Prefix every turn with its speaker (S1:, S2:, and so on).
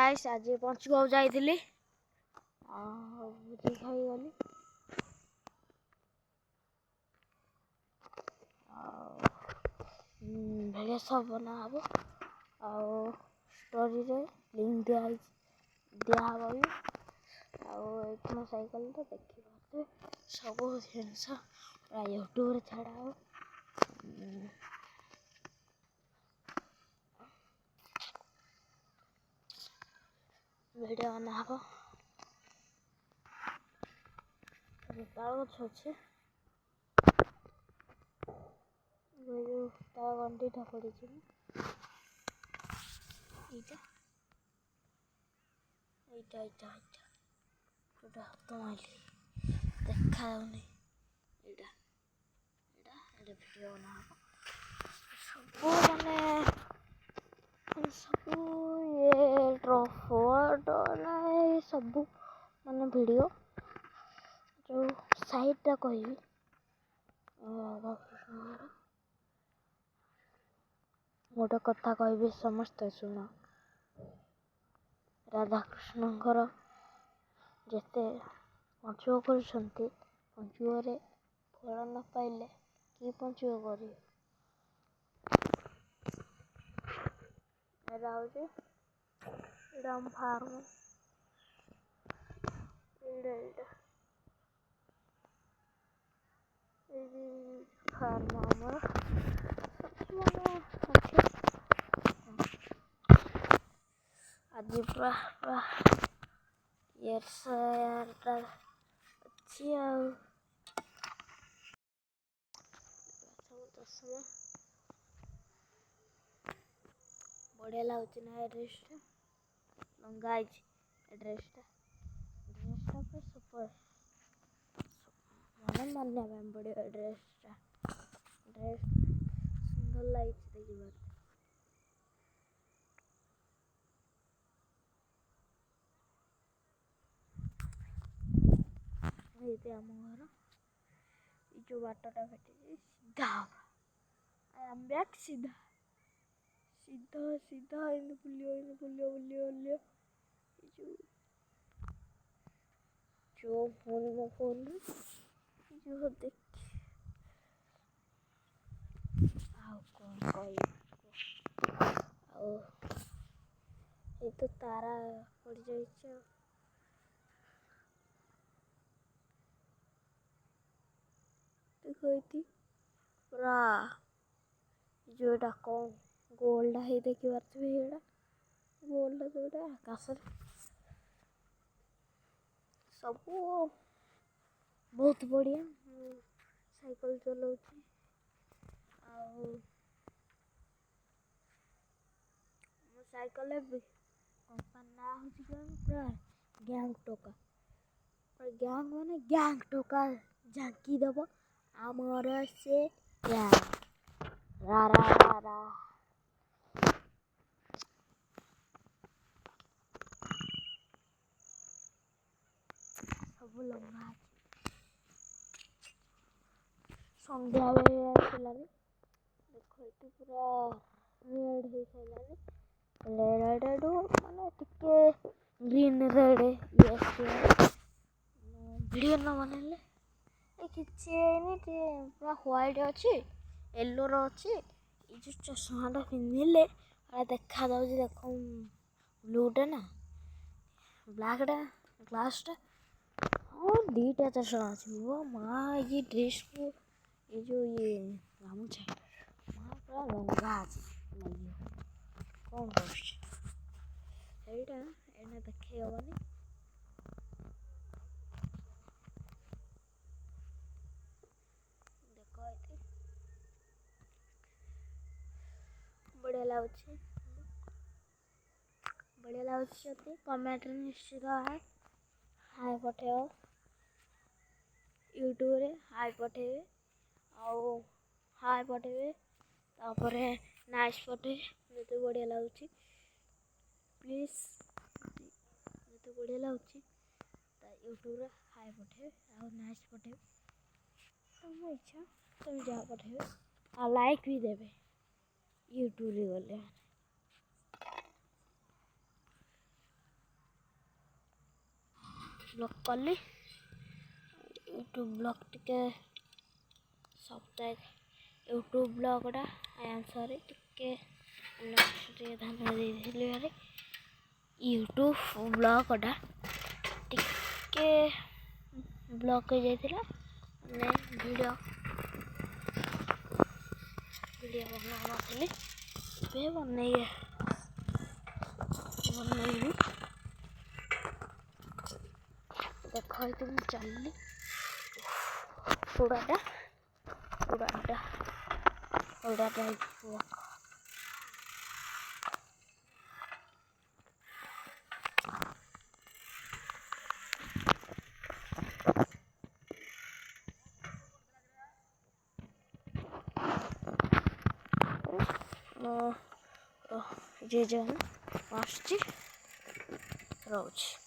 S1: Guys आज पंचगौ जाइली भोजी खाईगली भेज सब बना हम स्टोरी रे लिंक दिहब भी साइकेल तो देखिए सब जिनस यूट्यूब छाड़ा वीडियो बना हम ताल गछ अच्छे गंडीटा पड़ी हाथ माइली देखा वीडियो बना सब माने सब ये ड्रॉप सब माने वीडियो जो साइडटा कहबी गोटे कथा कहबी समस्ते शुण राधाकृष्णंकर जेते पंचुक कर पंचुक फल न पाइले कि पंचुक कर फार्म फार्म आज पूरा अच्छी बढ़िया लगुच ना ड्रेसटा लंगा ड्रेसटा सुपर मन मानने बढ़िया ड्रेस सुंदर लगे देखिए आम घर जो बाटटा भेटी सीधा आई एम बैक सीधा सीधा सीधा बुलियो जो फोन जो देख तो तारा पड़ जाइए देखो पूरा जोटा कौन गोल्डा ही देखी पार्थिवे गोल्डा जोटा आकाश सब बहुत बढ़िया साइकिल चलाऊँ साइकिल कंपनी ना हूँ पूरा गैंग माने गैंग टोका झांकी दब आमर से रा रा रा रा सब लंगा संध्या आसलानी देख ये पूरा रेड हो सारे रेड माने टिके ग्रीन रेड वीडियो न बनले किसी पूरा व्हाइट अच्छी येलो अच्छी ये जो चश्माटा पिंधिले देखा जाऊँ देख ब्लूटा ना ब्लैकटा ग्लासटा हाँ दीटा चश्मा अच्छी वो माँ ये ड्रेस को ये जो ये गामुछा माँ पूरा लंगा लगे कौन करटा एना देखे हबनी बढ़िया लगुच कमेंट निश्चित है हाई पठेब यूट्यूब रे हाई पठेबे हाई पठेबे तापर नाइस पठेबे जो बढ़िया लगुच प्लीज जो बढ़िया लगुच यूट्यूब रे हाई पठेबे नाइस पठेबे तुम इच्छा तुम जहाँ पठेबे आ लाइक भी देवे यूट्यूब रे गले ବ୍ଲଗ୍ କଲି। ୟୁଟ୍ୟୁବ୍ ବ୍ଲଗ୍ ଟିକେ ୟୁଟ୍ୟୁବ୍ ବ୍ଲଗ୍ଟା ଆନ୍ସରେ ଟିକେ ଧ୍ୟାନ ଦେଇଥିଲି ଭାରି। ୟୁଟ୍ୟୁବ୍ ବ୍ଲଗ୍ଟା ଟିକେ ବ୍ଲକ୍ ହେଇଯାଇଥିଲା, ମାନେ ଭିଡ଼ିଓ ବନାଉନଥିଲି। ଏବେ ବନେଇବି। ଦେଖ ଏଇଠି ମୁଁ ଚାଲିଲି ଉଡ଼ାଟା ଯେ ଆସୁଛି ରହୁଛି।